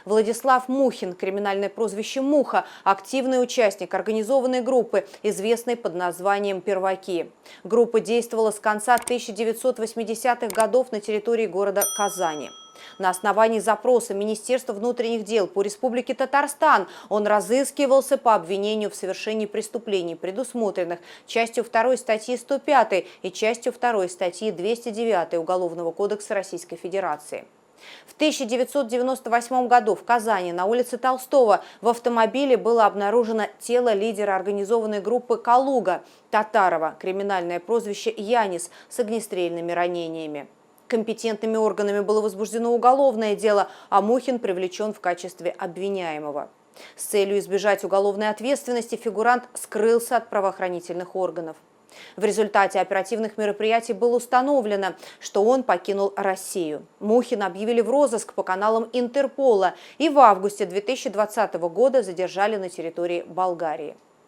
Владислав Мухин, криминальное прозвище «Муха», активный участник организованной группы, известной под названием «Перваки». Группа действовала с конца 1980-х годов на территории города Казани. На основании запроса Министерства внутренних дел по Республике Татарстан он разыскивался по обвинению в совершении преступлений, предусмотренных частью 2 статьи 105 и частью 2 статьи 209 Уголовного кодекса Российской Федерации. В 1998 году в Казани на улице Толстого в автомобиле было обнаружено тело лидера организованной группы «Калуга» Татарова, криминальное прозвище «Янис», с огнестрельными ранениями. Компетентными органами было возбуждено уголовное дело, а Мухин привлечен в качестве обвиняемого. С целью избежать уголовной ответственности фигурант скрылся от правоохранительных органов. В результате оперативных мероприятий было установлено, что он покинул Россию. Мухина объявили в розыск по каналам Интерпола и в августе 2020 года задержали на территории Болгарии.